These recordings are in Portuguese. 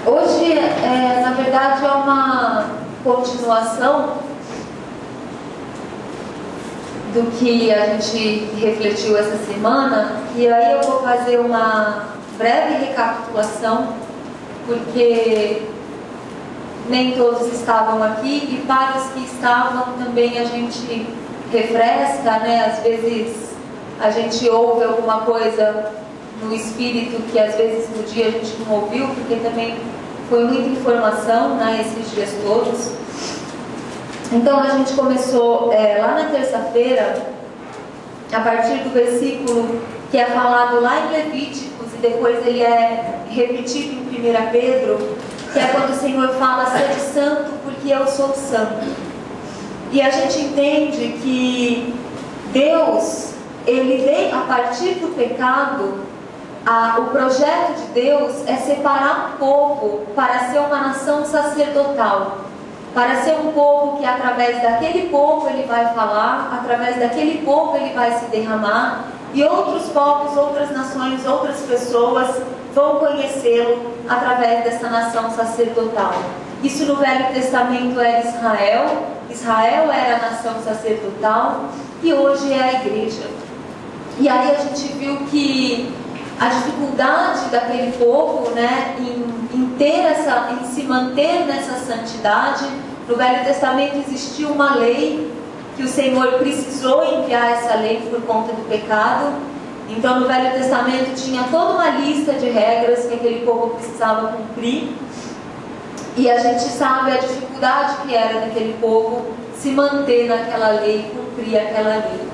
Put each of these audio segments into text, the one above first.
Hoje, na verdade, é uma continuação do que a gente refletiu essa semana, e aí eu vou fazer uma breve recapitulação, porque nem todos estavam aqui, e para os que estavam também a gente refresca, né? Às vezes a gente ouve alguma coisa no espírito que às vezes no dia a gente não ouviu, porque também foi muita informação, né, esses dias todos. Então a gente começou lá na terça-feira, a partir do versículo que é falado lá em Levíticos, e depois ele é repetido em 1 Pedro, que é quando o Senhor fala: sede santo, porque eu sou santo. E a gente entende que Deus, ele veio a partir do pecado. O projeto de Deus é separar um povo para ser uma nação sacerdotal, para ser um povo que através daquele povo ele vai falar, através daquele povo ele vai se derramar, e outros povos, outras nações, outras pessoas vão conhecê-lo através dessa nação sacerdotal. Isso no Velho Testamento era Israel. Israel era a nação sacerdotal e hoje é a igreja. E aí a gente viu que a dificuldade daquele povo, né, em se manter nessa santidade. No Velho Testamento existia uma lei que o Senhor precisou enviar essa lei por conta do pecado. Então no Velho Testamento tinha toda uma lista de regras que aquele povo precisava cumprir. E a gente sabe a dificuldade que era daquele povo se manter naquela lei, cumprir aquela lei.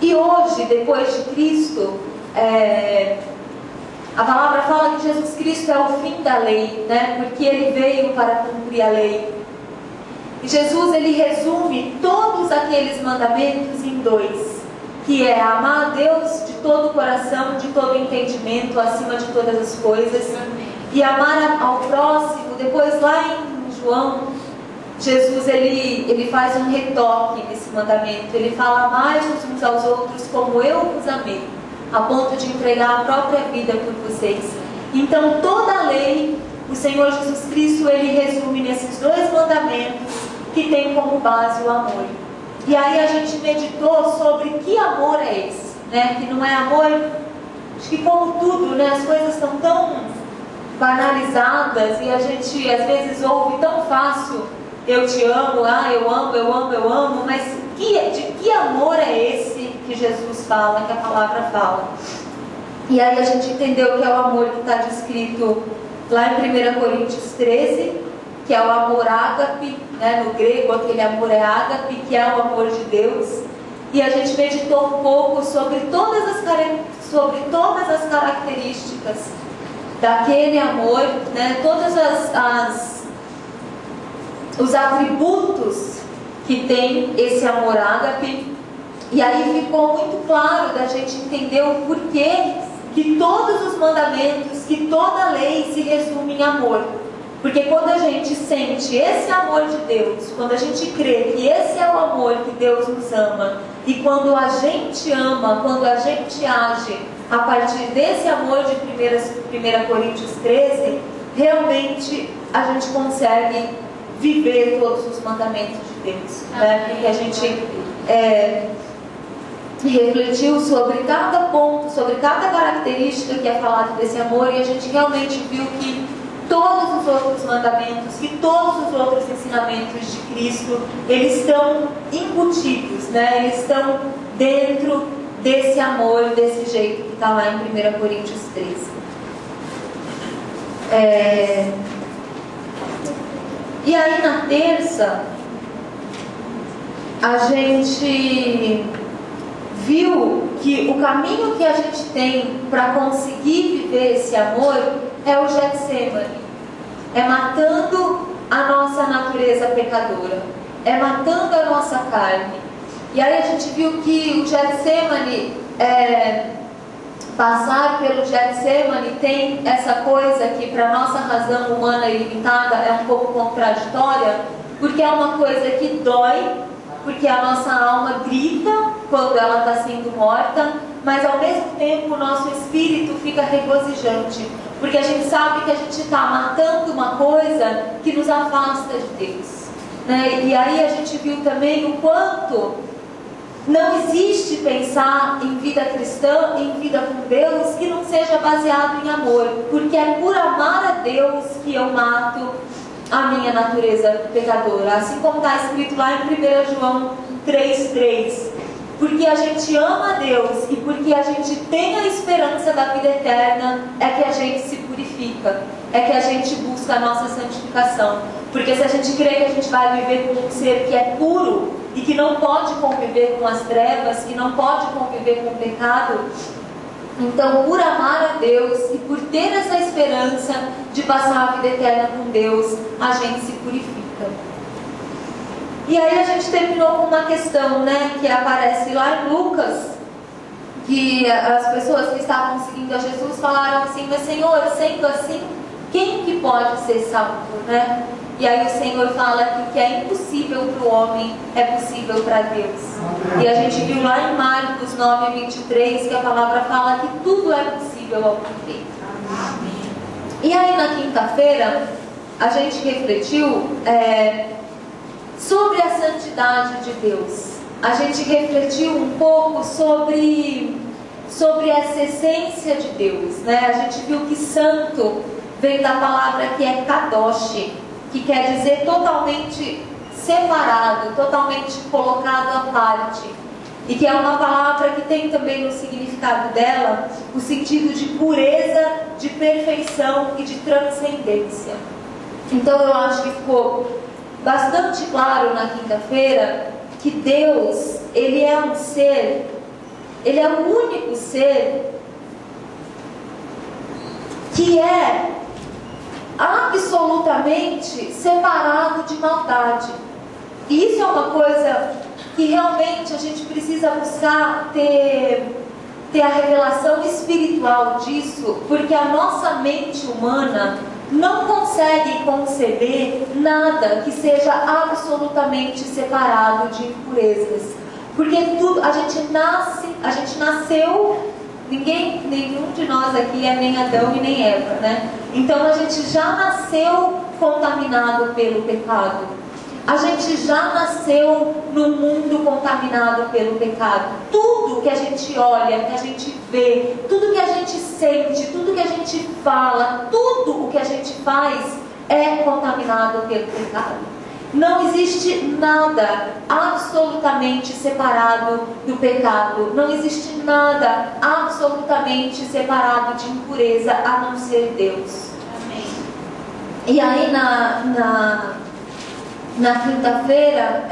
E hoje, depois de Cristo, a palavra fala que Jesus Cristo é o fim da lei, né? Porque ele veio para cumprir a lei. E Jesus, ele resume todos aqueles mandamentos em dois, que é amar a Deus de todo o coração, de todo o entendimento, acima de todas as coisas, e amar ao próximo. Depois, lá em João, Jesus ele faz um retoque nesse mandamento. Ele fala: amai-vos uns aos outros como eu vos amei, a ponto de entregar a própria vida por vocês. Então toda a lei, o Senhor Jesus Cristo, ele resume nesses dois mandamentos, que tem como base o amor. E aí a gente meditou sobre que amor é esse, né? Que não é amor, acho que como tudo, né? As coisas estão tão banalizadas e a gente às vezes ouve tão fácil: eu te amo, eu amo, mas de que amor é esse que Jesus fala, que a palavra fala? E aí a gente entendeu que é o amor que está descrito lá em 1 Coríntios 13, que é o amor ágape, né? No grego aquele amor é ágape, que é o amor de Deus. E a gente meditou um pouco sobre todas as características daquele amor, né? Todas os atributos que tem esse amor ágape. E aí ficou muito claro da gente entender o porquê que todos os mandamentos, que toda a lei se resume em amor. Porque quando a gente sente esse amor de Deus, quando a gente crê que esse é o amor que Deus nos ama, e quando a gente ama, quando a gente age a partir desse amor de 1 Coríntios 13, realmente a gente consegue viver todos os mandamentos de Deus, né? Porque a gente refletiu sobre cada ponto, sobre cada característica que é falado desse amor, e a gente realmente viu que todos os outros mandamentos, que todos os outros ensinamentos de Cristo, eles estão embutidos, né? Eles estão dentro desse amor, desse jeito que está lá em 1 Coríntios 13. E aí na terça a gente viu que o caminho que a gente tem para conseguir viver esse amor é o Getsemane. É matando a nossa natureza pecadora, é matando a nossa carne. E aí a gente viu que o Getsemane, passar pelo Getsemane, tem essa coisa que para nossa razão humana limitada é um pouco contraditória, porque é uma coisa que dói, porque a nossa alma grita quando ela está sendo morta, mas ao mesmo tempo o nosso espírito fica regozijante, porque a gente sabe que a gente está matando uma coisa que nos afasta de Deus, né? E aí a gente viu também o quanto não existe pensar em vida cristã, em vida com Deus, que não seja baseado em amor, porque é por amar a Deus que eu mato a minha natureza pecadora, assim como está escrito lá em 1 João 3,3. Porque a gente ama a Deus e porque a gente tem a esperança da vida eterna, é que a gente se purifica, é que a gente busca a nossa santificação. Porque se a gente crê que a gente vai viver com um ser que é puro e que não pode conviver com as trevas, que não pode conviver com o pecado, então, por amar a Deus e por ter essa esperança de passar a vida eterna com Deus, a gente se purifica. E aí a gente terminou com uma questão, né, que aparece lá em Lucas, que as pessoas que estavam seguindo a Jesus falaram assim: mas Senhor, sendo assim, quem que pode ser salvo, né? E aí o Senhor fala que o que é impossível para o homem é possível para Deus. E a gente viu lá em Marcos 9:23 que a palavra fala que tudo é possível ao que crê. E aí na quinta-feira a gente refletiu sobre a santidade de Deus. A gente refletiu um pouco sobre essa essência de Deus, né? A gente viu que santo vem da palavra que é kadosh, que quer dizer totalmente separado, totalmente colocado à parte, e que é uma palavra que tem também no significado dela o sentido de pureza, de perfeição e de transcendência. Então eu acho que ficou bastante claro na quinta-feira que Deus, Ele é um ser, Ele é o único ser que é absolutamente separado de maldade. E isso é uma coisa que realmente a gente precisa buscar ter a revelação espiritual disso, porque a nossa mente humana não consegue conceber nada que seja absolutamente separado de impurezas. Porque tudo, a gente nasceu, nenhum de nós aqui é nem Adão e nem Eva, né? Então a gente já nasceu contaminado pelo pecado. A gente já nasceu num mundo contaminado pelo pecado. Tudo que a gente olha, que a gente vê, tudo que a gente sente, tudo que a gente fala, tudo o que a gente faz é contaminado pelo pecado. Não existe nada absolutamente separado do pecado. Não existe nada absolutamente separado de impureza a não ser Deus. Amém. E aí na quinta-feira,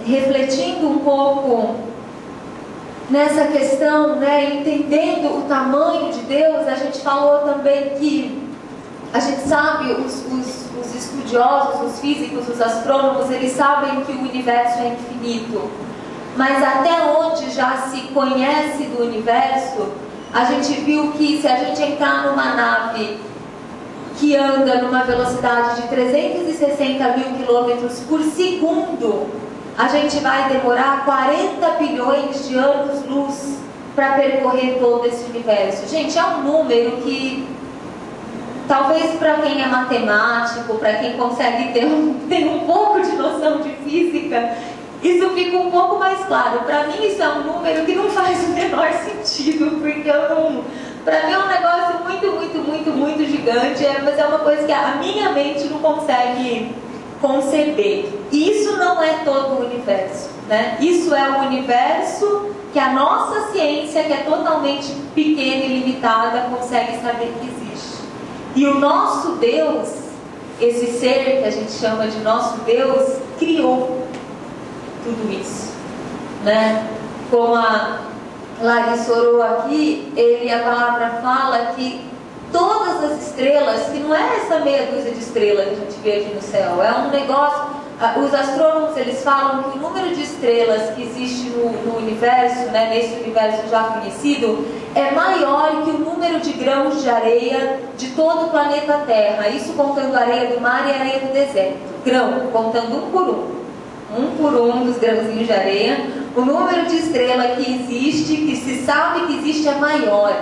refletindo um pouco nessa questão, né, entendendo o tamanho de Deus, a gente falou também que a gente sabe, os estudiosos, os físicos, os astrônomos, eles sabem que o universo é infinito. Mas até onde já se conhece do universo, a gente viu que se a gente entrar numa nave que anda numa velocidade de 360 mil quilômetros por segundo, a gente vai demorar 40 bilhões de anos-luz para percorrer todo esse universo. Gente, é um número que talvez para quem é matemático, para quem consegue ter um pouco de noção de física, isso fica um pouco mais claro. Para mim isso é um número que não faz o menor sentido, porque para mim é um negócio muito gigante, mas é uma coisa que a minha mente não consegue conceber. E isso não é todo o universo, né? Isso é o universo que a nossa ciência, que é totalmente pequena e limitada, consegue saber que existe. E o nosso Deus, esse ser que a gente chama de nosso Deus, criou tudo isso, né? Como a Larissa orou aqui, a palavra fala que todas as estrelas, que não é essa meia dúzia de estrelas que a gente vê aqui no céu, é um negócio, Os astrônomos, eles falam que o número de estrelas que existe no universo, né, nesse universo já conhecido, é maior que o número de grãos de areia de todo o planeta Terra. Isso contando a areia do mar e a areia do deserto. Grão, contando um por um dos grãozinhos de areia. O número de estrela que existe, que se sabe que existe, é maior.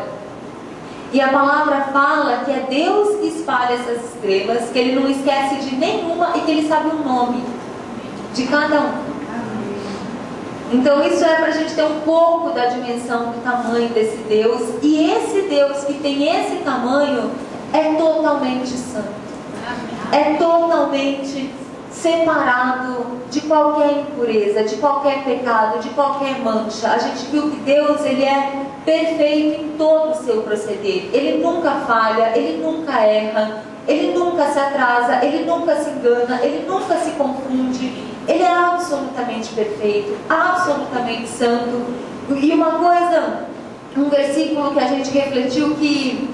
E a palavra fala que é Deus que espalha essas estrelas, que Ele não esquece de nenhuma e que Ele sabe o nome de cada um. Então isso é para a gente ter um pouco da dimensão do tamanho desse Deus. E esse Deus que tem esse tamanho é totalmente santo. É totalmente separado de qualquer impureza, de qualquer pecado, de qualquer mancha. A gente viu que Deus, Ele é perfeito em todo o seu proceder. Ele nunca falha, Ele nunca erra, Ele nunca se atrasa, Ele nunca se engana, Ele nunca se confunde. Ele é absolutamente perfeito, absolutamente santo. E uma coisa, um versículo que a gente refletiu que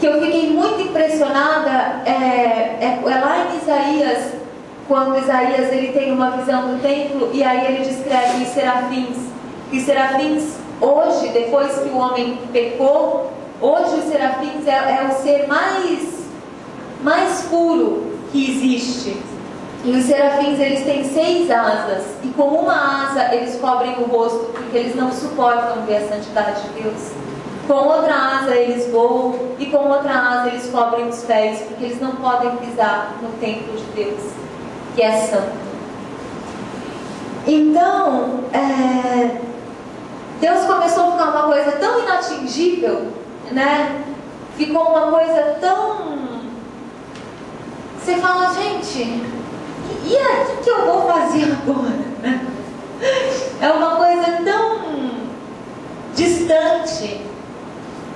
eu fiquei muito impressionada é lá em Isaías, quando Isaías ele tem uma visão do templo e aí ele descreve os serafins. E os serafins, hoje, depois que o homem pecou, hoje os serafins é o ser mais puro que existe. E os serafins, eles têm 6 asas, e com uma asa eles cobrem o rosto, porque eles não suportam ver a santidade de Deus. Com outra asa eles voam, e com outra asa eles cobrem os pés, porque eles não podem pisar no templo de Deus, que é santo. Então, Deus começou a ficar uma coisa tão inatingível, né? Ficou uma coisa tão... Você fala, gente, e aí, o que eu vou fazer agora? É uma coisa tão distante.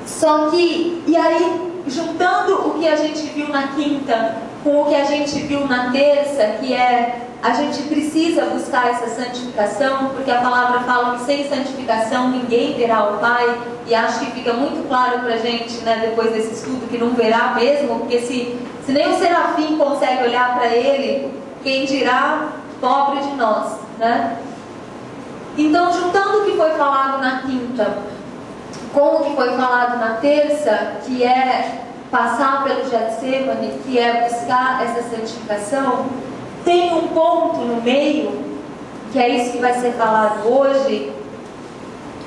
Só que, e aí, juntando o que a gente viu na quinta com o que a gente viu na terça, que é a gente precisa buscar essa santificação, porque a palavra fala que sem santificação ninguém verá o Pai, e acho que fica muito claro pra gente, né, depois desse estudo, que não verá mesmo, porque se nem o serafim consegue olhar para ele, quem dirá pobre de nós, né? Então, juntando o que foi falado na quinta com o que foi falado na terça, que é passar pelo Getsemane, que é buscar essa santificação, tem um ponto no meio, que é isso que vai ser falado hoje,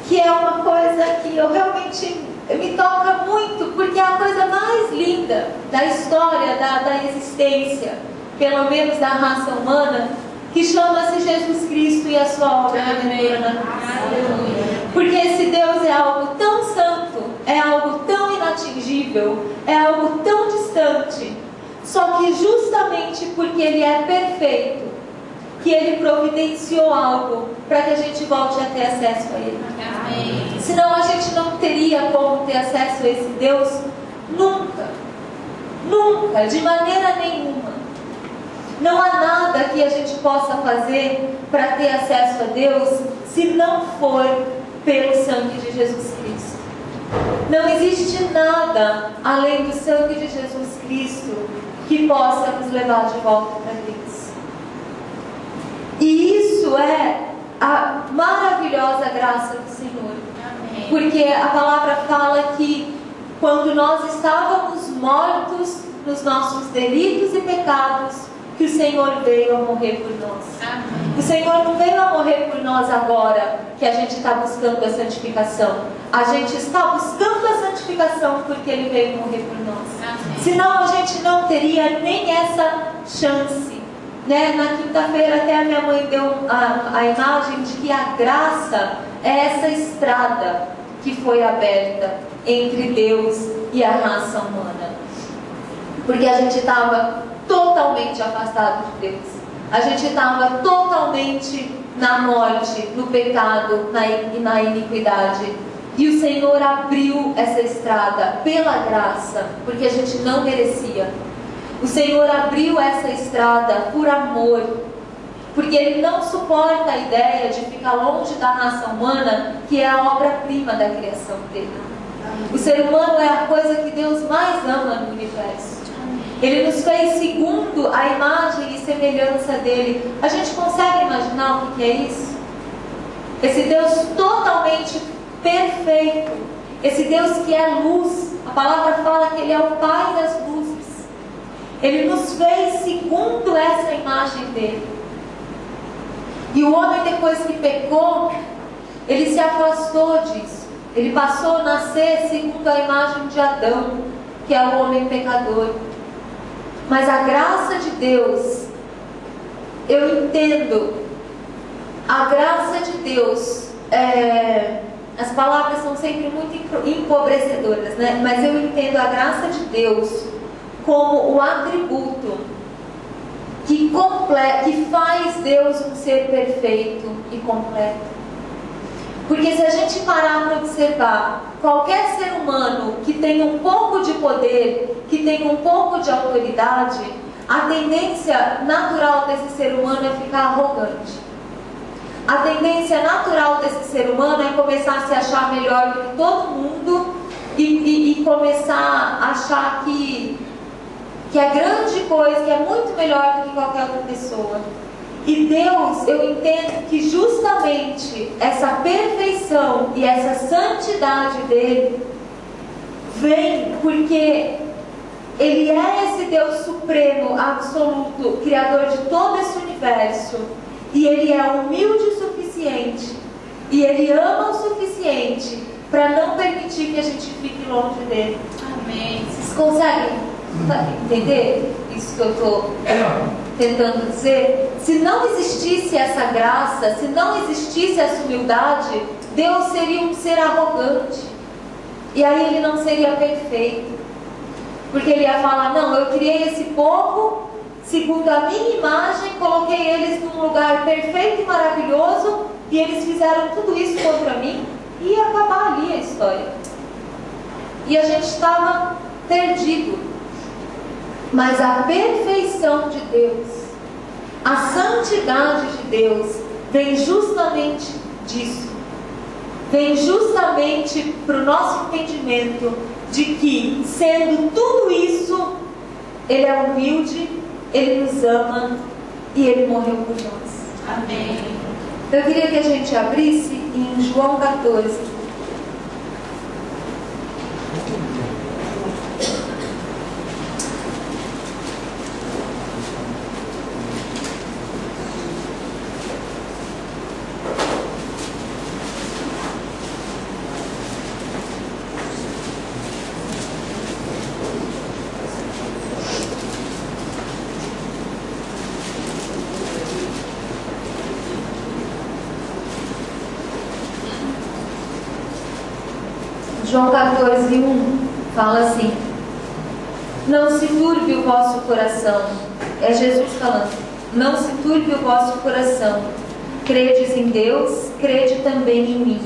que é uma coisa que eu realmente me toca muito, porque é a coisa mais linda da história, da existência, pelo menos da raça humana, que chama-se Jesus Cristo e a sua obra redentora na cruz. Porque esse Deus é algo tão santo, é algo tão inatingível, é algo tão distante, só que justamente porque Ele é perfeito, que Ele providenciou algo para que a gente volte a ter acesso a Ele. Amém. Senão a gente não teria como ter acesso a esse Deus nunca, nunca, de maneira nenhuma. Não há nada que a gente possa fazer para ter acesso a Deus se não for pelo sangue de Jesus Cristo. Não existe nada além do sangue de Jesus Cristo que possa nos levar de volta para Deus. E isso é a maravilhosa graça do Senhor. Amém. Porque a palavra fala que quando nós estávamos mortos nos nossos delitos e pecados, que o Senhor veio a morrer por nós. Amém. O Senhor não veio a morrer por nós agora que a gente está buscando a santificação. A gente está buscando a santificação porque Ele veio morrer por nós. Amém. Senão a gente não teria nem essa chance, né? Na quinta-feira até a minha mãe deu a imagem de que a graça é essa estrada que foi aberta entre Deus e a raça humana. Porque a gente estava totalmente afastado de Deus. A gente estava totalmente na morte, no pecado e na iniquidade. E o Senhor abriu essa estrada pela graça, porque a gente não merecia. O Senhor abriu essa estrada por amor, porque Ele não suporta a ideia de ficar longe da raça humana, que é a obra-prima da criação dele. O ser humano é a coisa que Deus mais ama no universo. Ele nos fez segundo a imagem e semelhança dele. A gente consegue imaginar o que é isso? Esse Deus totalmente perfeito, esse Deus que é luz. A palavra fala que Ele é o Pai das luzes. Ele nos fez segundo essa imagem dele. E o homem, depois que pecou, ele se afastou disso. Ele passou a nascer segundo a imagem de Adão, que é o homem pecador. Mas a graça de Deus, eu entendo, a graça de Deus, as palavras são sempre muito empobrecedoras, né? Mas eu entendo a graça de Deus como o atributo que faz Deus um ser perfeito e completo. Porque se a gente parar para observar, qualquer ser humano que tenha um pouco de poder, que tenha um pouco de autoridade, a tendência natural desse ser humano é ficar arrogante. A tendência natural desse ser humano é começar a se achar melhor do que todo mundo e começar a achar que é grande coisa, que é muito melhor do que qualquer outra pessoa. E Deus, eu entendo que justamente essa perfeição e essa santidade dele vem porque Ele é esse Deus supremo, absoluto, criador de todo esse universo. E Ele é humilde o suficiente, e Ele ama o suficiente para não permitir que a gente fique longe dele. Amém. Vocês conseguem entender isso que eu estou tentando dizer? Se não existisse essa graça, se não existisse essa humildade, Deus seria um ser arrogante. E aí Ele não seria perfeito. Porque Ele ia falar, não, eu criei esse povo segundo a minha imagem, coloquei eles num lugar perfeito e maravilhoso, e eles fizeram tudo isso contra mim, e ia acabar ali a história. E a gente estava perdido. Mas a perfeição de Deus, a santidade de Deus, vem justamente disso. Vem justamente para o nosso entendimento de que, sendo tudo isso, Ele é humilde, Ele nos ama e Ele morreu por nós. Amém. Eu queria que a gente abrisse em João 14. João 14:1 fala assim: não se turbe o vosso coração. É Jesus falando. Não se turbe o vosso coração. Credes em Deus, crede também em mim.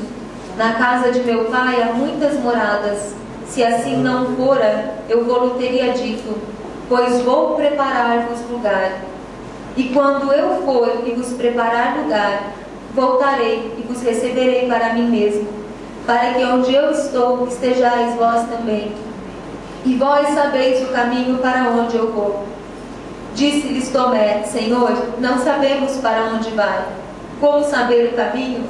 Na casa de meu pai há muitas moradas. Se assim não fora, eu vou-lhe teria dito, pois vou preparar-vos lugar. E quando eu for e vos preparar lugar, voltarei e vos receberei para mim mesmo, para que onde eu estou estejais vós também. E vós sabeis o caminho para onde eu vou. Disse-lhes Tomé: Senhor, não sabemos para onde vai. Como saber o caminho?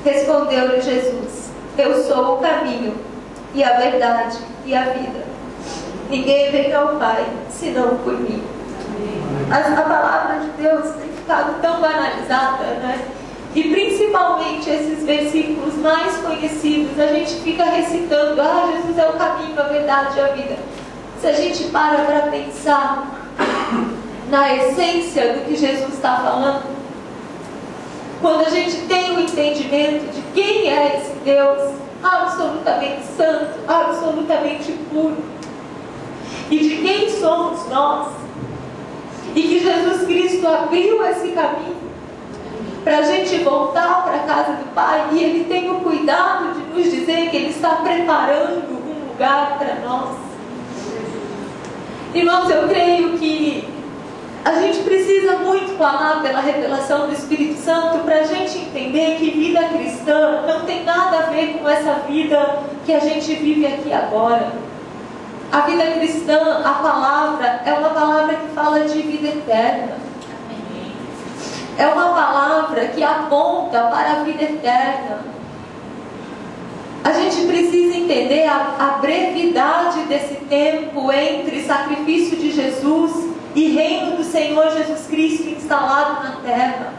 Respondeu-lhe Jesus: eu sou o caminho, e a verdade, e a vida. Ninguém vem ao Pai, senão por mim. A palavra de Deus tem ficado tão banalizada, né? E principalmente esses versículos mais conhecidos, a gente fica recitando: ah, Jesus é o caminho, a verdade e a vida. Se a gente para pensar na essência do que Jesus está falando, quando a gente tem o entendimento de quem é esse Deus absolutamente santo, absolutamente puro, e de quem somos nós, e que Jesus Cristo abriu esse caminho para a gente voltar para a casa do Pai, e Ele tem o cuidado de nos dizer que Ele está preparando um lugar para nós. Irmãos, eu creio que a gente precisa muito clamar pela revelação do Espírito Santo para a gente entender que vida cristã não tem nada a ver com essa vida que a gente vive aqui agora. A vida cristã, a palavra, é uma palavra que fala de vida eterna. É uma palavra que aponta para a vida eterna. A gente precisa entender a brevidade desse tempo entre sacrifício de Jesus e reino do Senhor Jesus Cristo instalado na terra.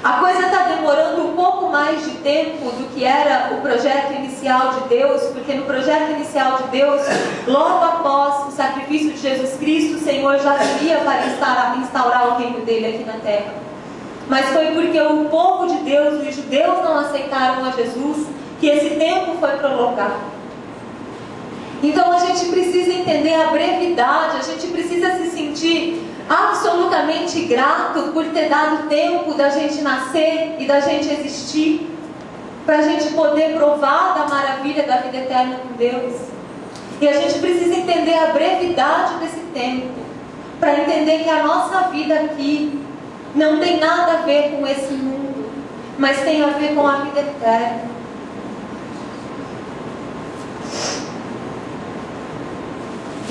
A coisa está demorando um pouco mais de tempo do que era o projeto inicial de Deus, porque no projeto inicial de Deus, logo após o sacrifício de Jesus Cristo, o Senhor já viria para instaurar o reino dele aqui na terra. Mas foi porque o povo de Deus, os judeus, não aceitaram a Jesus, que esse tempo foi prolongado. Então a gente precisa entender a brevidade, a gente precisa se sentir absolutamente grato por ter dado tempo da gente nascer e da gente existir, para a gente poder provar da maravilha da vida eterna com Deus. E a gente precisa entender a brevidade desse tempo, para entender que a nossa vida aqui não tem nada a ver com esse mundo, mas tem a ver com a vida eterna.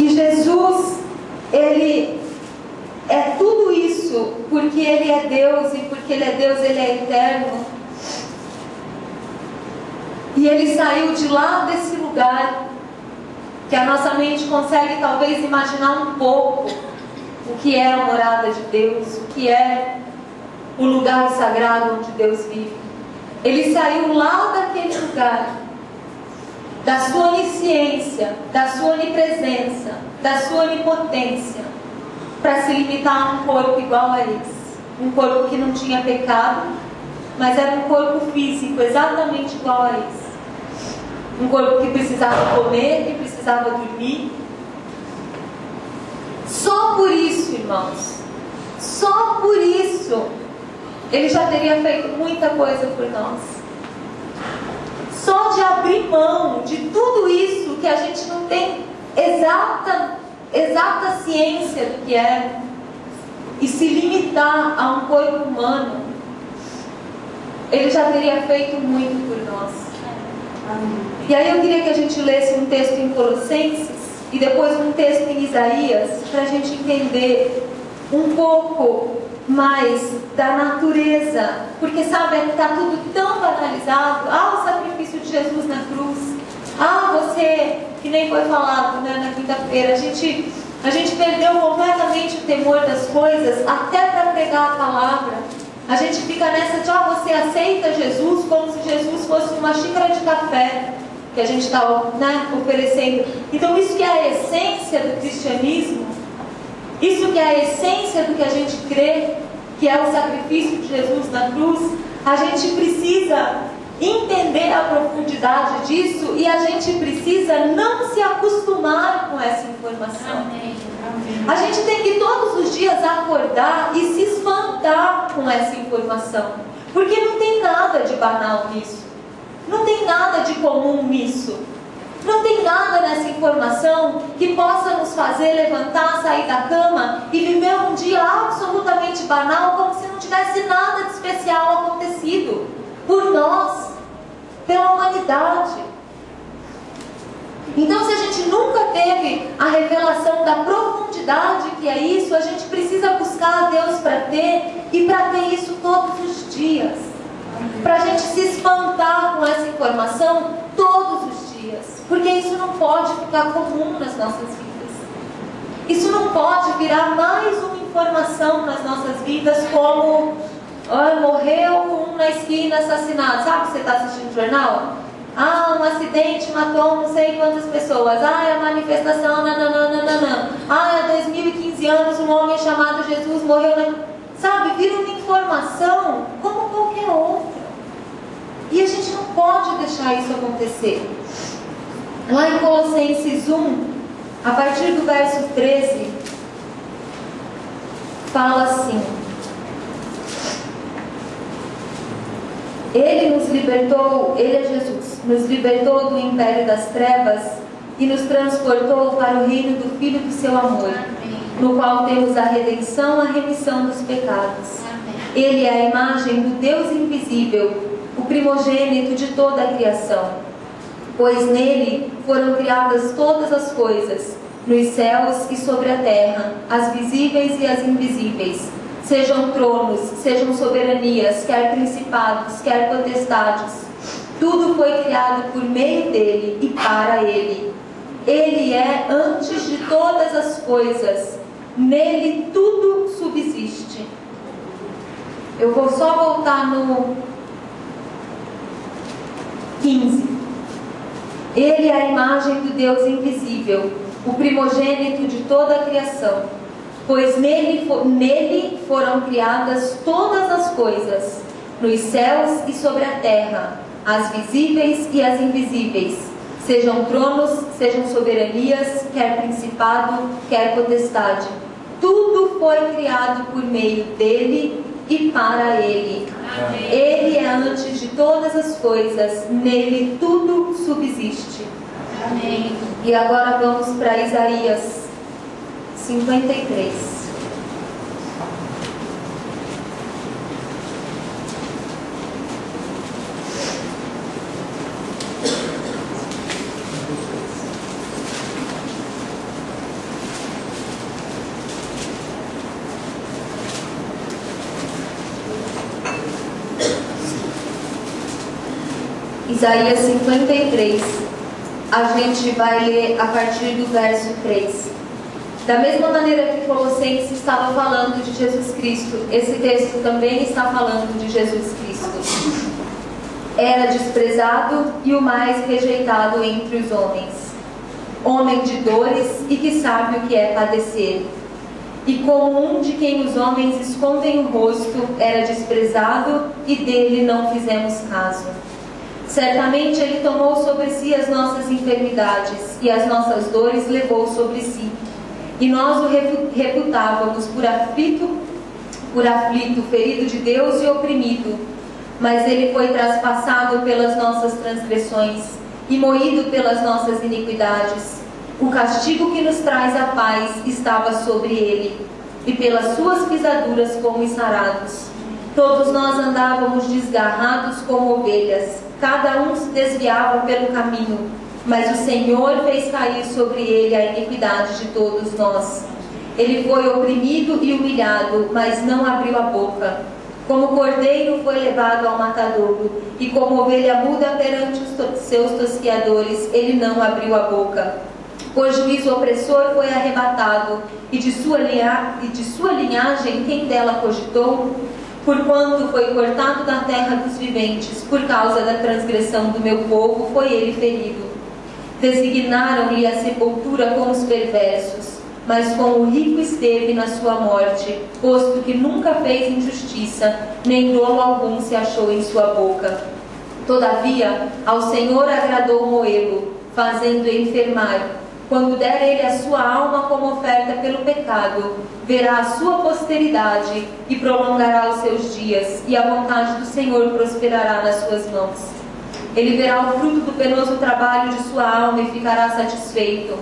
E Jesus, Ele é tudo isso, porque Ele é Deus, e porque Ele é Deus, Ele é eterno. E Ele saiu de lá desse lugar, que a nossa mente consegue talvez imaginar um pouco o que é a morada de Deus, o que é o lugar sagrado onde Deus vive. Ele saiu lá daquele lugar, da sua onisciência, da sua onipresença, da sua onipotência, para se limitar a um corpo igual a esse. Um corpo que não tinha pecado, mas era um corpo físico exatamente igual a esse. Um corpo que precisava comer, que precisava dormir. Só por isso, irmãos, só por isso, Ele já teria feito muita coisa por nós. Só de abrir mão de tudo isso que a gente não tem exata ciência do que é, e se limitar a um corpo humano, Ele já teria feito muito por nós. E aí eu queria que a gente lesse um texto em Colossenses e depois um texto em Isaías, para a gente entender um pouco mais da natureza, porque sabe, está tudo tão banalizado. O sacrifício de Jesus na cruz, você, que nem foi falado, né, na quinta-feira, a gente perdeu completamente o temor das coisas, até para pregar a palavra. A gente fica nessa de, você aceita Jesus como se Jesus fosse uma xícara de café que a gente está, né, oferecendo. Então isso que é a essência do cristianismo, isso que é a essência do que a gente crê, que é o sacrifício de Jesus na cruz, a gente precisa entender a profundidade disso, e a gente precisa não se acostumar com essa informação. Amém. A gente tem que todos os dias acordar e se espantar com essa informação, porque não tem nada de banal nisso, não tem nada de comum nisso, não tem nada nessa informação que possa nos fazer levantar, sair da cama e viver um dia absolutamente banal, como se não tivesse nada de especial acontecido por nós, pela humanidade. Então, se a gente nunca teve a revelação da profundidade que é isso, a gente precisa buscar a Deus para ter, e para ter isso todos os dias, para a gente se espantar com essa informação todos os dias, porque isso não pode ficar comum nas nossas vidas. Isso não pode virar mais uma informação nas nossas vidas, como morreu um na esquina assassinado. Sabe que você está assistindo o jornal? Um acidente matou não sei quantas pessoas. A manifestação, nananana. 2015 anos, um homem chamado Jesus morreu. Sabe, vira uma informação como qualquer outra. E a gente não pode deixar isso acontecer. Lá em Colossenses 1, a partir do verso 13, fala assim: Ele nos libertou, Ele é Jesus, nos libertou do império das trevas e nos transportou para o reino do Filho do seu amor, no qual temos a redenção, a remissão dos pecados. Ele é a imagem do Deus invisível, o primogênito de toda a criação, pois nele foram criadas todas as coisas, nos céus e sobre a terra, as visíveis e as invisíveis, sejam tronos, sejam soberanias, quer principados, quer potestades. Tudo foi criado por meio dele e para ele. Ele é antes de todas as coisas. Nele tudo subsiste. Eu vou só voltar no 15. Ele é a imagem do Deus invisível, o primogênito de toda a criação, pois nele foram criadas todas as coisas, nos céus e sobre a terra, as visíveis e as invisíveis, sejam tronos, sejam soberanias, quer principado, quer potestade. Tudo foi criado por meio dele e para ele. Amém. Ele é antes de todas as coisas, nele tudo subsiste. Amém. E agora vamos para Isaías 53. Isaías 53, a gente vai ler a partir do verso 3. Da mesma maneira que Colossenses estava falando de Jesus Cristo, esse texto também está falando de Jesus Cristo. Era desprezado e o mais rejeitado entre os homens, homem de dores e que sabe o que é padecer. E como um de quem os homens escondem o rosto, era desprezado e dele não fizemos caso. Certamente Ele tomou sobre si as nossas enfermidades e as nossas dores levou sobre si. E nós o reputávamos por aflito, ferido de Deus e oprimido. Mas Ele foi traspassado pelas nossas transgressões e moído pelas nossas iniquidades. O castigo que nos traz a paz estava sobre Ele, e pelas suas pisaduras fomos sarados. Todos nós andávamos desgarrados como ovelhas, cada um se desviava pelo caminho, mas o Senhor fez cair sobre ele a iniquidade de todos nós. Ele foi oprimido e humilhado, mas não abriu a boca. Como cordeiro foi levado ao matadouro, e como ovelha muda perante os seus tosquiadores, ele não abriu a boca. Por juízo opressor foi arrebatado, e de sua linhagem quem dela cogitou? Porquanto foi cortado da terra dos viventes, por causa da transgressão do meu povo foi ele ferido. Designaram-lhe a sepultura com os perversos, mas com o rico esteve na sua morte, posto que nunca fez injustiça, nem dolo algum se achou em sua boca. Todavia, ao Senhor agradou moê-lo, fazendo enfermar. Quando der ele a sua alma como oferta pelo pecado, verá a sua posteridade e prolongará os seus dias, e a vontade do Senhor prosperará nas suas mãos. Ele verá o fruto do penoso trabalho de sua alma e ficará satisfeito.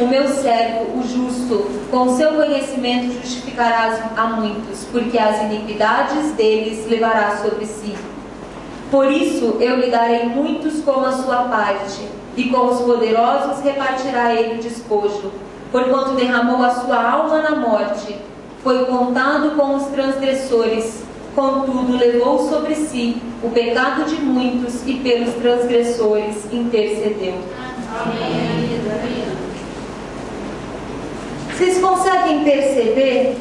O meu servo, o justo, com seu conhecimento justificará a muitos, porque as iniquidades deles levará sobre si. Por isso eu lhe darei muitos como a sua parte, e com os poderosos repartirá ele o despojo. Porquanto derramou a sua alma na morte, foi contado com os transgressores, contudo levou sobre si o pecado de muitos e pelos transgressores intercedeu. Amém. Vocês conseguem perceber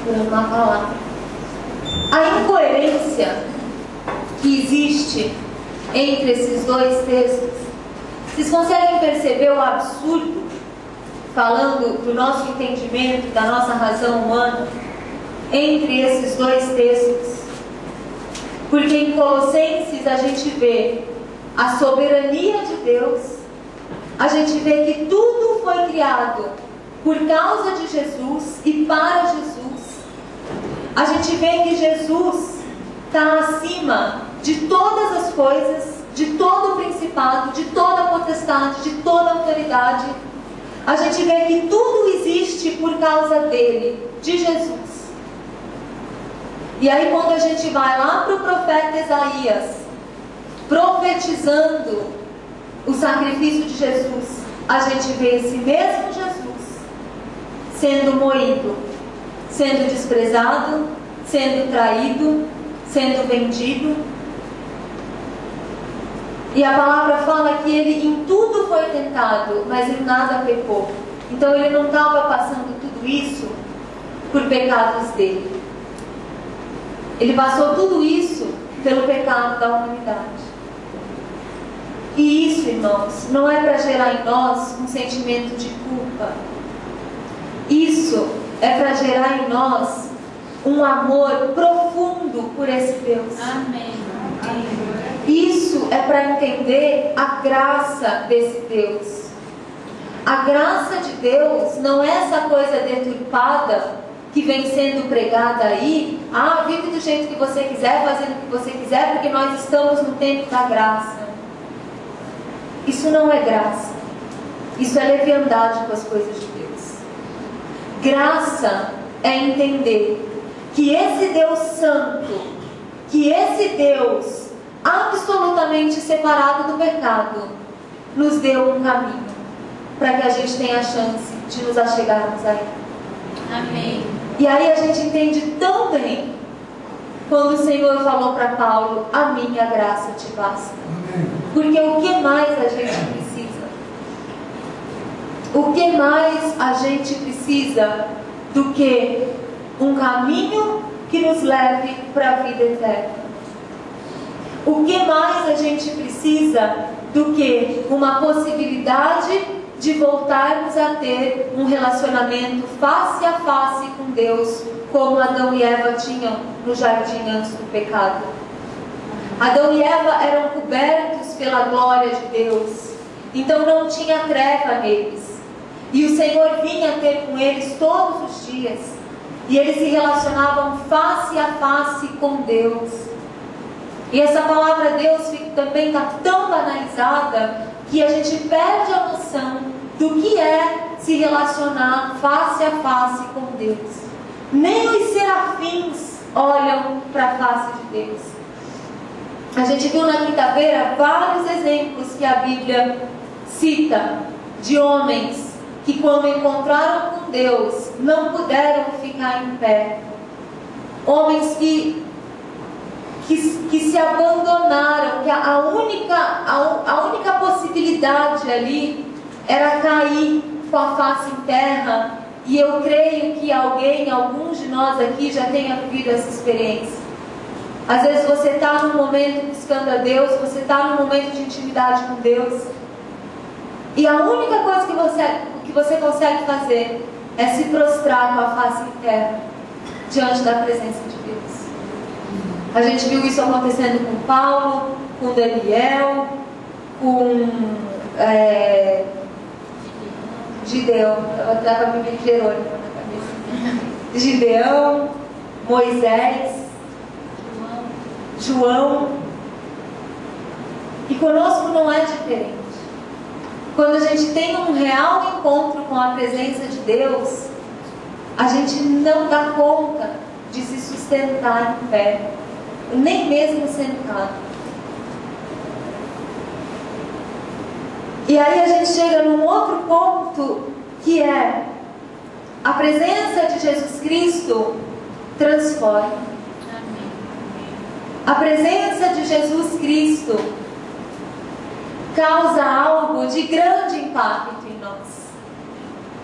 uma palavra, a incoerência que existe entre esses dois textos? Vocês conseguem perceber o absurdo, falando do nosso entendimento, da nossa razão humana, entre esses dois textos? Porque em Colossenses a gente vê a soberania de Deus, a gente vê que tudo foi criado por causa de Jesus e para Jesus. A gente vê que Jesus está acima de todas as coisas, de todo o principado, de toda a potestade, de toda a autoridade. A gente vê que tudo existe por causa dele, de Jesus. E aí quando a gente vai lá para o profeta Isaías, profetizando o sacrifício de Jesus, a gente vê esse mesmo Jesus sendo moído, sendo desprezado, sendo traído, sendo vendido. E a palavra fala que ele em tudo foi tentado, mas em nada pecou. Então ele não estava passando tudo isso por pecados dele. Ele passou tudo isso pelo pecado da humanidade. E isso, irmãos, não é para gerar em nós um sentimento de culpa. Isso é para gerar em nós um amor profundo por esse Deus. Amém. Isso é para entender a graça desse Deus. A graça de Deus não é essa coisa deturpada que vem sendo pregada aí. Ah, vive do jeito que você quiser, fazendo o que você quiser, porque nós estamos no tempo da graça. Isso não é graça. Isso é leviandade com as coisas de Deus. Graça é entender que esse Deus santo, que esse Deus absolutamente separado do pecado, nos deu um caminho para que a gente tenha a chance de nos achegarmos a Ele. Amém. E aí a gente entende tão bem quando o Senhor falou para Paulo: a minha graça te basta. Porque o que mais a gente precisa? O que mais a gente precisa do que um caminho que nos leve para a vida eterna? O que mais a gente precisa do que uma possibilidade de voltarmos a ter um relacionamento face a face com Deus, como Adão e Eva tinham no jardim antes do pecado? Adão e Eva eram cobertos pela glória de Deus, então não tinha treva neles. E o Senhor vinha ter com eles todos os dias, e eles se relacionavam face a face com Deus. E essa palavra Deus também está tão banalizada que a gente perde a noção do que é se relacionar face a face com Deus. Nem os serafins olham para a face de Deus. A gente viu na quinta-feira vários exemplos que a Bíblia cita de homens que, quando encontraram com Deus, não puderam ficar em pé. Homens que se abandonaram, que a única possibilidade ali era cair com a face em terra. E eu creio que alguns de nós aqui já tenha vivido essa experiência. Às vezes você está num momento buscando a Deus, você está num momento de intimidade com Deus, e a única coisa que você consegue fazer é se prostrar com a face em terra diante da presença de Deus. A gente viu isso acontecendo com Paulo, com Daniel, com Gideão. Eu estava me vendo Jerônimo na cabeça. Gideão, Moisés, João. E conosco não é diferente. Quando a gente tem um real encontro com a presença de Deus, a gente não dá conta de se sustentar em pé, nem mesmo sentado. E aí a gente chega num outro ponto, que é: a presença de Jesus Cristo transforma. A presença de Jesus Cristo causa algo de grande impacto em nós.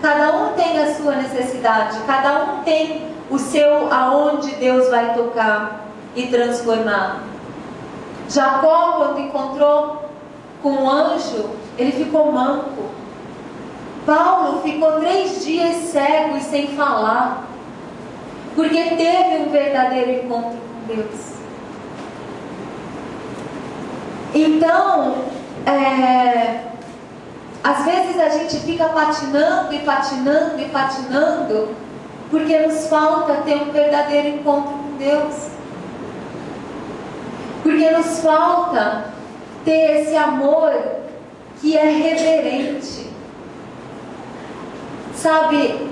Cada um tem a sua necessidade, cada um tem o seu aonde Deus vai tocar e transformar. Jacó, quando encontrou com um anjo, ele ficou manco. Paulo ficou 3 dias cego e sem falar, porque teve um verdadeiro encontro com Deus. Então, às vezes a gente fica patinando e patinando e patinando, porque nos falta ter um verdadeiro encontro com Deus. Porque nos falta ter esse amor que é reverente. Sabe,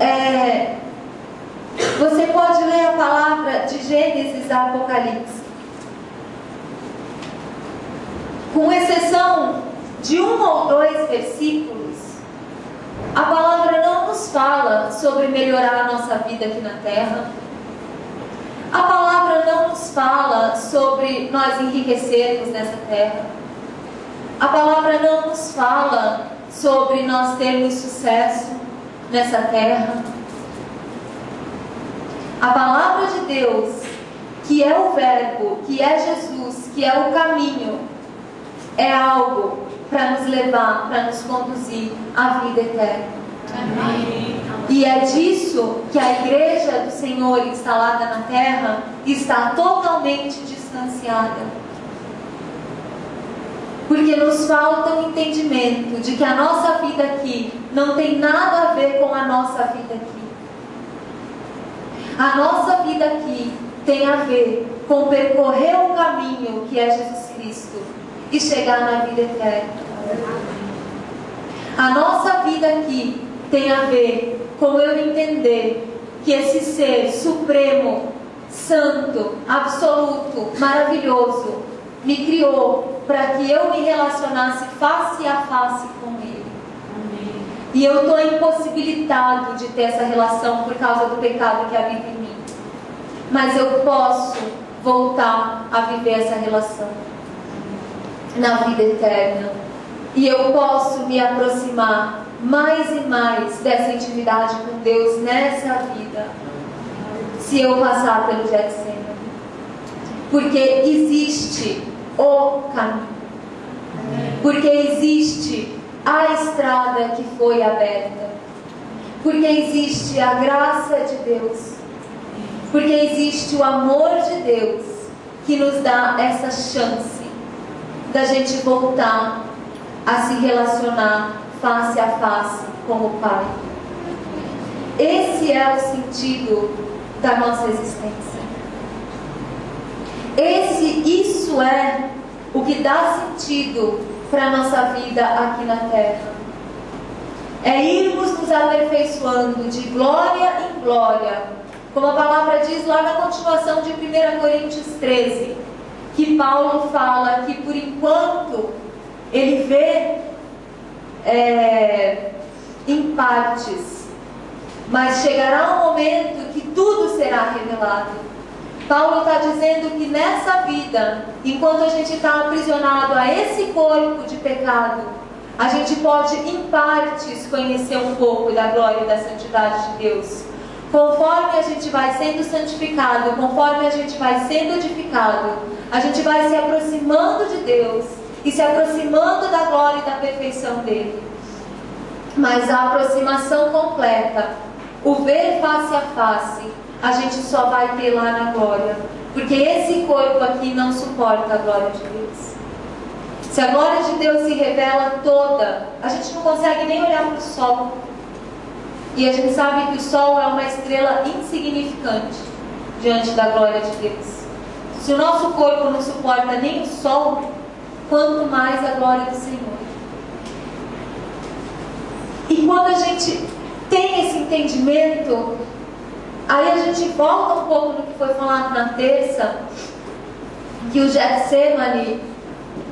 você pode ler a palavra de Gênesis a Apocalipse. Com exceção de 1 ou 2 versículos, a palavra não nos fala sobre melhorar a nossa vida aqui na terra. A palavra não nos fala sobre nós enriquecermos nessa terra. A palavra não nos fala sobre nós termos sucesso nessa terra. A palavra de Deus, que é o Verbo, que é Jesus, que é o caminho, é algo para nos levar, para nos conduzir à vida eterna. Amém. E é disso que a igreja do Senhor instalada na terra está totalmente distanciada. Porque nos falta o entendimento de que a nossa vida aqui não tem nada a ver com a nossa vida aqui. A nossa vida aqui tem a ver com percorrer o caminho que é Jesus Cristo e chegar na vida eterna. A nossa vida aqui tem a ver com eu entender que esse ser supremo, santo, absoluto, maravilhoso, me criou para que eu me relacionasse face a face com Ele. Amém. E eu estou impossibilitado de ter essa relação por causa do pecado que habita em mim. Mas eu posso voltar a viver essa relação na vida eterna. E eu posso me aproximar mais e mais dessa intimidade com Deus nessa vida, se eu passar pelo Getsemane. Porque existe o caminho. Porque existe a estrada que foi aberta. Porque existe a graça de Deus. Porque existe o amor de Deus que nos dá essa chance da gente voltar a se relacionar face a face com o Pai. Esse é o sentido da nossa existência. Isso é o que dá sentido para a nossa vida aqui na terra. É irmos nos aperfeiçoando de glória em glória, como a palavra diz lá na continuação de 1 Coríntios 13, que Paulo fala que por enquanto ele vê em partes, mas chegará um momento que tudo será revelado. Paulo está dizendo que nessa vida, enquanto a gente está aprisionado a esse corpo de pecado, a gente pode em partes conhecer um pouco da glória e da santidade de Deus. Conforme a gente vai sendo santificado, conforme a gente vai sendo edificado, a gente vai se aproximando de Deus e se aproximando da glória e da perfeição dele. Mas a aproximação completa, o ver face a face, a gente só vai ter lá na glória, porque esse corpo aqui não suporta a glória de Deus. Se a glória de Deus se revela toda, a gente não consegue nem olhar para o sol. E a gente sabe que o sol é uma estrela insignificante diante da glória de Deus. Se o nosso corpo não suporta nem o sol, quanto mais a glória do Senhor. E quando a gente tem esse entendimento, aí a gente volta um pouco no que foi falado na terça, que o Getsemane,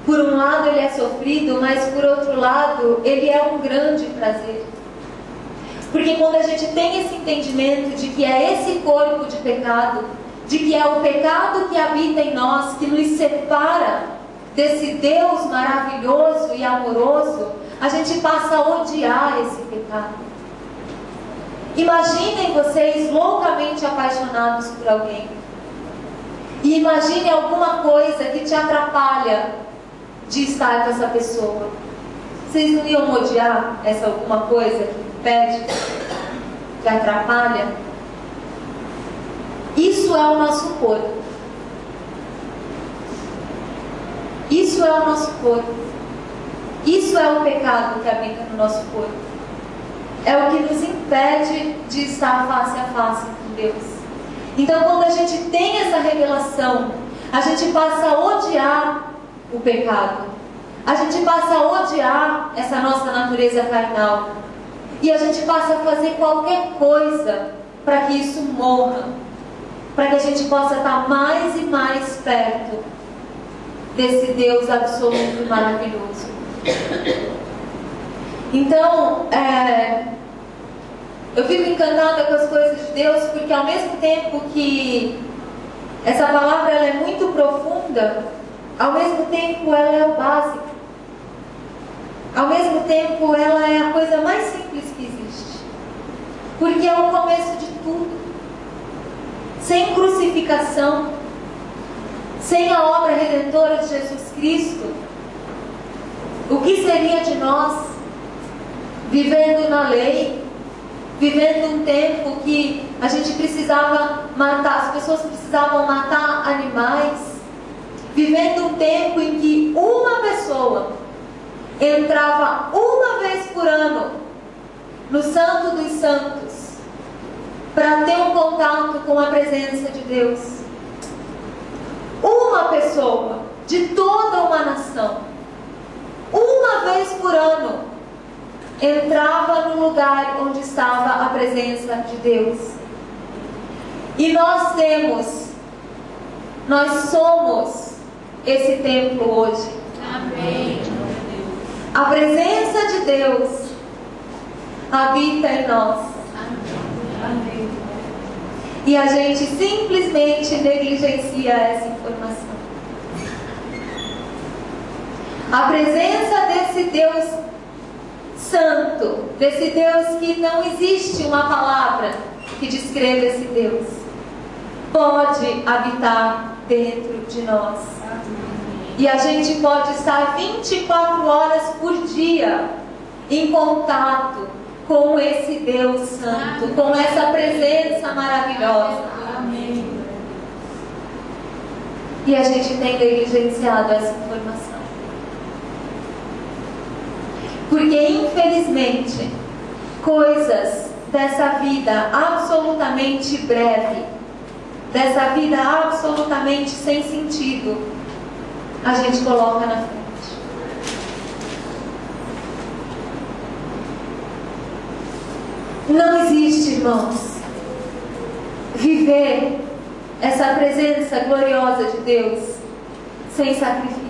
por um lado ele é sofrido, mas por outro lado ele é um grande prazer. Porque quando a gente tem esse entendimento de que é esse corpo de pecado, de que é o pecado que habita em nós, que nos separa desse Deus maravilhoso e amoroso, a gente passa a odiar esse pecado. Imaginem vocês loucamente apaixonados por alguém. E imagine alguma coisa que te atrapalha de estar com essa pessoa. Vocês não iam odiar essa alguma coisa que impede, que atrapalha? Isso é o nosso corpo. Isso é o nosso corpo. Isso é o pecado que habita no nosso corpo. É o que nos impede de estar face a face com Deus. Então, quando a gente tem essa revelação, a gente passa a odiar o pecado. A gente passa a odiar essa nossa natureza carnal. E a gente passa a fazer qualquer coisa para que isso morra. Para que a gente possa estar mais e mais perto desse Deus absoluto e maravilhoso. Então, eu fico encantada com as coisas de Deus, porque ao mesmo tempo que essa palavra ela é muito profunda, ao mesmo tempo ela é o básico. Ao mesmo tempo ela é a coisa mais simples que existe. Porque é o começo de tudo. Sem crucificação, sem a obra redentora de Jesus Cristo, o que seria de nós? Vivendo na lei, vivendo um tempo que a gente precisava matar, as pessoas precisavam matar animais, vivendo um tempo em que uma pessoa entrava uma vez por ano no Santo dos Santos para ter um contato com a presença de Deus. Uma pessoa de toda uma nação, uma vez por ano, entrava no lugar onde estava a presença de Deus. E nós somos esse templo hoje. Amém. A presença de Deus habita em nós. Amém. E a gente simplesmente negligencia essa informação. A presença desse Deus Santo, desse Deus que não existe uma palavra que descreva esse Deus, pode habitar dentro de nós. E a gente pode estar 24 horas por dia em contato com esse Deus Santo, com essa presença maravilhosa. Amém. E a gente tem negligenciado essa informação. Porque, infelizmente, coisas dessa vida absolutamente breve, dessa vida absolutamente sem sentido, a gente coloca na frente. Não existe, irmãos, viver essa presença gloriosa de Deus sem sacrifício.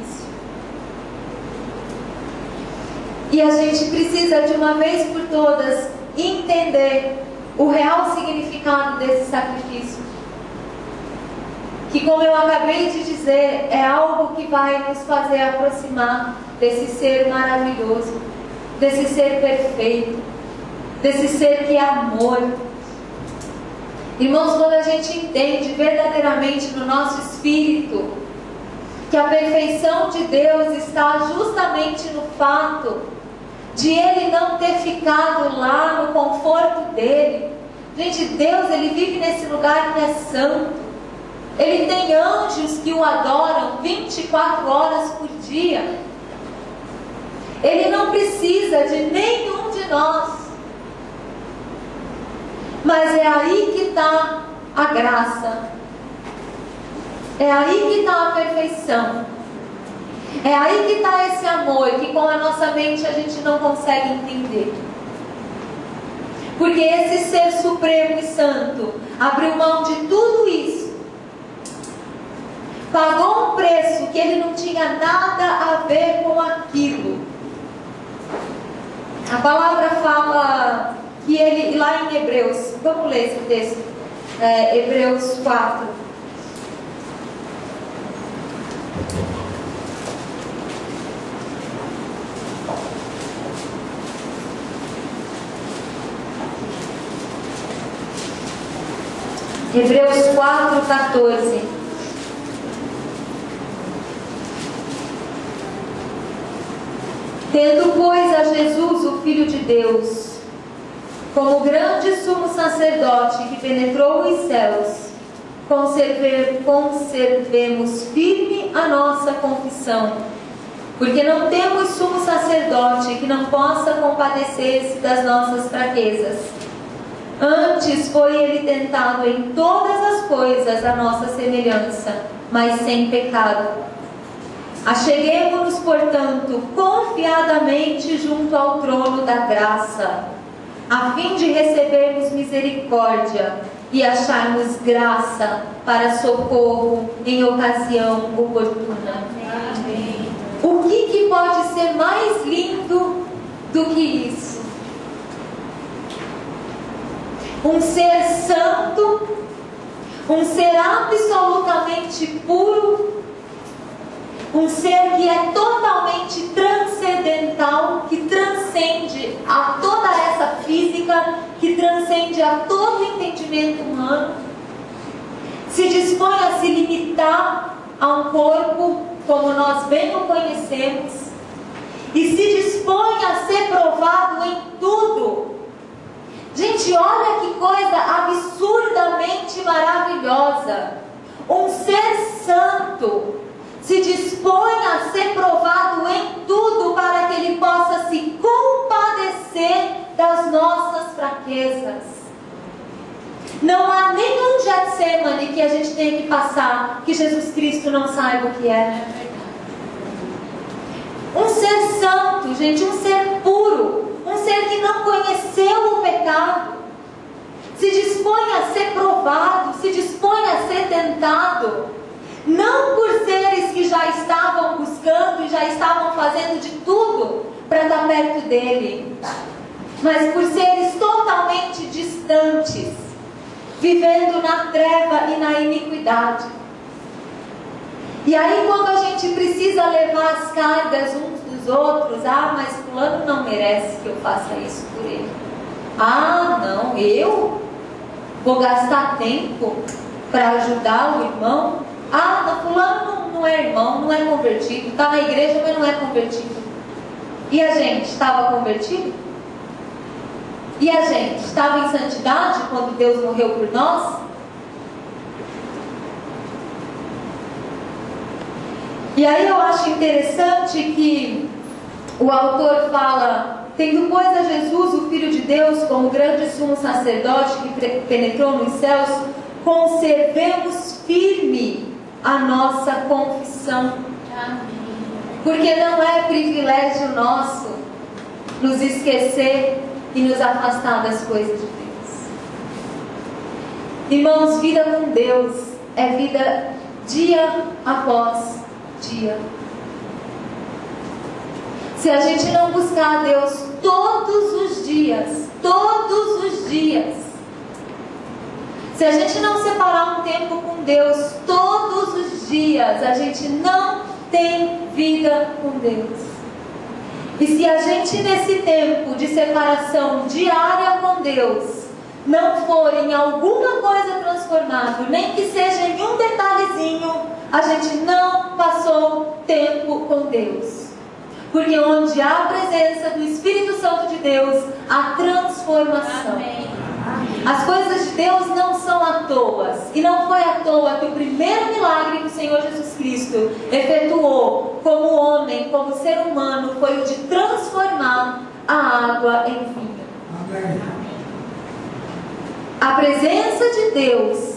E a gente precisa, de uma vez por todas, entender o real significado desse sacrifício. Que, como eu acabei de dizer, é algo que vai nos fazer aproximar desse ser maravilhoso, desse ser perfeito, desse ser que é amor. Irmãos, quando a gente entende verdadeiramente no nosso espírito que a perfeição de Deus está justamente no fato de Ele não ter ficado lá no conforto dele. Gente, Deus, Ele vive nesse lugar que é santo. Ele tem anjos que o adoram 24 horas por dia. Ele não precisa de nenhum de nós. Mas é aí que está a graça. É aí que está a perfeição. É aí que está esse amor que com a nossa mente a gente não consegue entender. Porque esse ser supremo e santo abriu mão de tudo isso. Pagou um preço que ele não tinha nada a ver com aquilo. A palavra fala que ele, lá em Hebreus, vamos ler esse texto, Hebreus 4. Hebreus 4:14. Tendo, pois, a Jesus, o Filho de Deus, como grande sumo sacerdote que penetrou os céus, conservemos firme a nossa confissão, porque não temos sumo sacerdote que não possa compadecer-se das nossas fraquezas. Antes foi ele tentado em todas as coisas à nossa semelhança, mas sem pecado. Acheguemo-nos, portanto, confiadamente junto ao trono da graça, a fim de recebermos misericórdia e acharmos graça para socorro em ocasião oportuna. Amém. O que pode ser mais lindo do que isso? Um ser santo, um ser absolutamente puro, um ser que é totalmente transcendental, que transcende a toda essa física, que transcende a todo o entendimento humano, se dispõe a se limitar a um corpo como nós bem o conhecemos, e se dispõe a ser provado em tudo. Gente, olha que coisa absurdamente maravilhosa. Um ser santo se dispõe a ser provado em tudo para que ele possa se compadecer das nossas fraquezas. Não há nenhum Getsemane que a gente tenha que passar que Jesus Cristo não saiba o que é. Um ser santo, gente, um ser puro, um ser que não conheceu o pecado, se dispõe a ser provado, se dispõe a ser tentado, não por seres que já estavam buscando e já estavam fazendo de tudo para estar perto dele, mas por seres totalmente distantes, vivendo na treva e na iniquidade. E aí, quando a gente precisa levar as cargas uns dos outros, mas fulano não merece que eu faça isso por ele. Não, eu vou gastar tempo para ajudar o irmão. Não, fulano não é irmão, não é convertido, está na igreja, mas não é convertido. E a gente estava convertido? E a gente estava em santidade quando Deus morreu por nós? E aí eu acho interessante que o autor fala: tendo pois a Jesus, o Filho de Deus, como grande sumo sacerdote que penetrou nos céus, conservemos firme a nossa confissão. Porque não é privilégio nosso nos esquecer e nos afastar das coisas de Deus. Irmãos, vida com Deus é vida dia após dia. Se a gente não buscar a Deus todos os dias, se a gente não separar um tempo com Deus todos os dias, a gente não tem vida com Deus. E se a gente nesse tempo de separação diária com Deus não for em alguma coisa transformado, nem que seja em um detalhezinho, a gente não passou tempo com Deus. Porque onde há a presença do Espírito Santo de Deus, há transformação. Amém. As coisas de Deus não são à toa. E não foi à toa que o primeiro milagre que o Senhor Jesus Cristo efetuou como homem, como ser humano, foi o de transformar a água em vinho. Amém. A presença de Deus,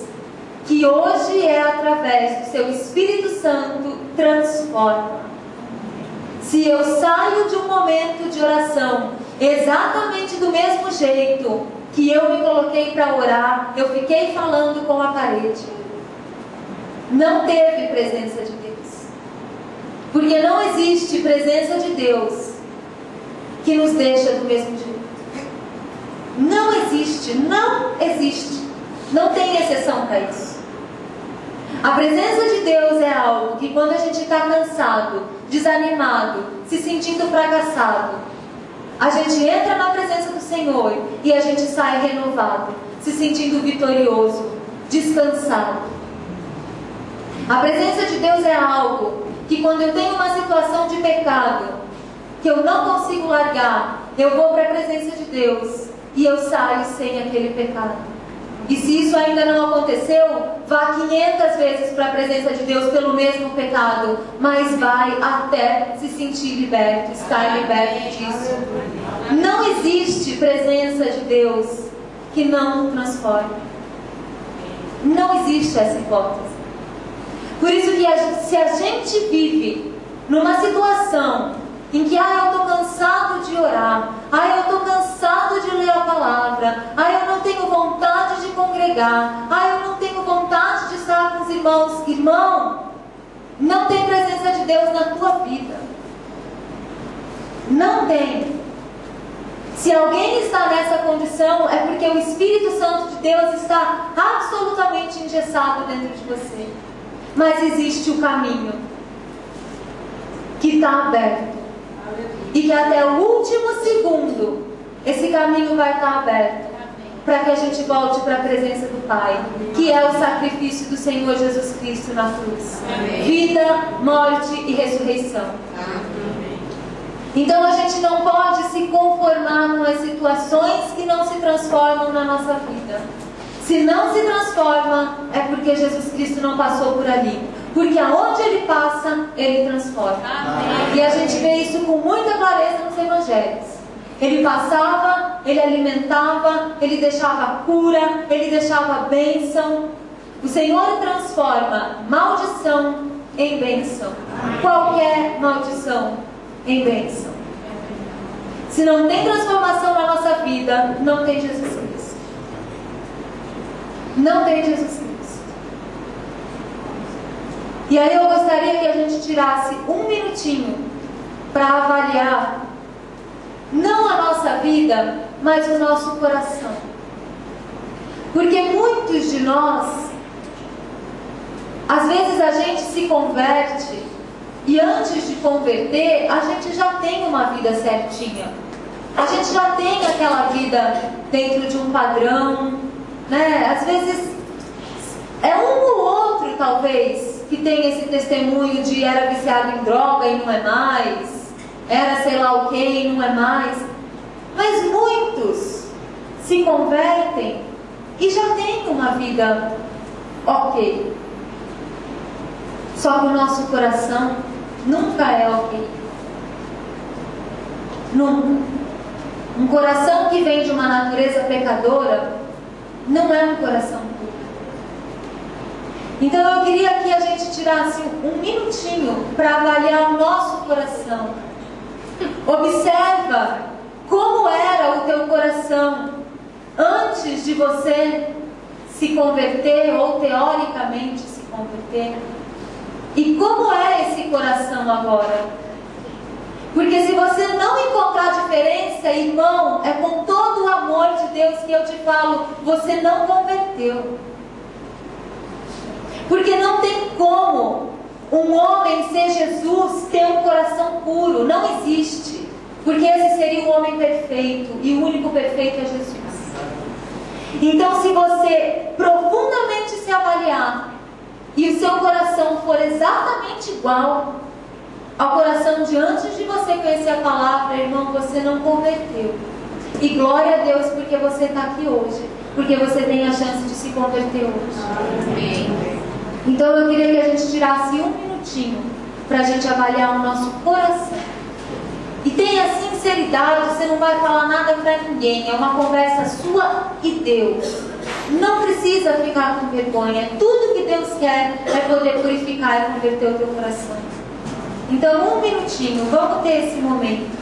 que hoje é através do seu Espírito Santo, transforma. Se eu saio de um momento de oração exatamente do mesmo jeito que eu me coloquei para orar, eu fiquei falando com a parede, não teve presença de Deus. Porque não existe presença de Deus que nos deixa do mesmo jeito. Não existe, não existe. Não tem exceção para isso. A presença de Deus é algo que quando a gente está cansado, desanimado, se sentindo fracassado, a gente entra na presença do Senhor e a gente sai renovado, se sentindo vitorioso, descansado. A presença de Deus é algo que quando eu tenho uma situação de pecado, que eu não consigo largar, eu vou para a presença de Deus e eu saio sem aquele pecado. E se isso ainda não aconteceu, vá 500 vezes para a presença de Deus pelo mesmo pecado, mas vai até se sentir liberto, estar liberto disso. Não existe presença de Deus que não transforme. Não existe essa hipótese. Por isso que se a gente vive numa situação em que eu estou cansado de orar, eu estou cansado de ler a palavra, eu não tenho vontade de congregar, eu não tenho vontade de estar com os irmãos. Irmão, não tem presença de Deus na tua vida. Não tem. Se alguém está nessa condição, é porque o Espírito Santo de Deus está absolutamente engessado dentro de você. Mas existe o caminho que está aberto. E que até o último segundo, esse caminho vai estar aberto. Para que a gente volte para a presença do Pai, que é o sacrifício do Senhor Jesus Cristo na cruz. Amém. Vida, morte e ressurreição. Amém. Então a gente não pode se conformar com as situações que não se transformam na nossa vida. Se não se transforma, é porque Jesus Cristo não passou por ali. Porque aonde Ele passa, Ele transforma. Amém. E a gente vê isso com muita clareza nos Evangelhos. Ele passava, Ele alimentava, Ele deixava cura, Ele deixava bênção. O Senhor transforma maldição em bênção. Qualquer maldição em bênção. Se não tem transformação na nossa vida, não tem Jesus Cristo. Não tem Jesus Cristo. E aí eu gostaria que a gente tirasse um minutinho para avaliar não a nossa vida, mas o nosso coração. Porque muitos de nós, às vezes a gente se converte e antes de converter, a gente já tem uma vida certinha. A gente já tem aquela vida dentro de um padrão, né? Às vezes é um ou outro, talvez, que tem esse testemunho de era viciado em droga e não é mais. Era sei lá o que e não é mais. Mas muitos se convertem e já têm uma vida ok. Só que o nosso coração nunca é ok. Nunca. Um coração que vem de uma natureza pecadora não é um coração puro. Então eu queria que a gente tirasse um minutinho para avaliar o nosso coração. Observa como era o teu coração antes de você se converter ou teoricamente se converter. E como é esse coração agora? Porque se você não encontrar diferença, irmão, é com todo o amor de Deus que eu te falo, você não converteu. Porque não tem como um homem ser Jesus, ter um coração puro. Não existe. Porque esse seria o homem perfeito. E o único perfeito é Jesus. Então se você profundamente se avaliar e o seu coração for exatamente igual ao coração de antes de você conhecer a palavra, irmão, você não converteu. E glória a Deus porque você está aqui hoje. Porque você tem a chance de se converter hoje. Amém. Então eu queria que a gente tirasse um minutinho para a gente avaliar o nosso coração. E tenha sinceridade, você não vai falar nada para ninguém. É uma conversa sua e Deus. Não precisa ficar com vergonha. Tudo que Deus quer é poder purificar e converter o teu coração. Então um minutinho, vamos ter esse momento.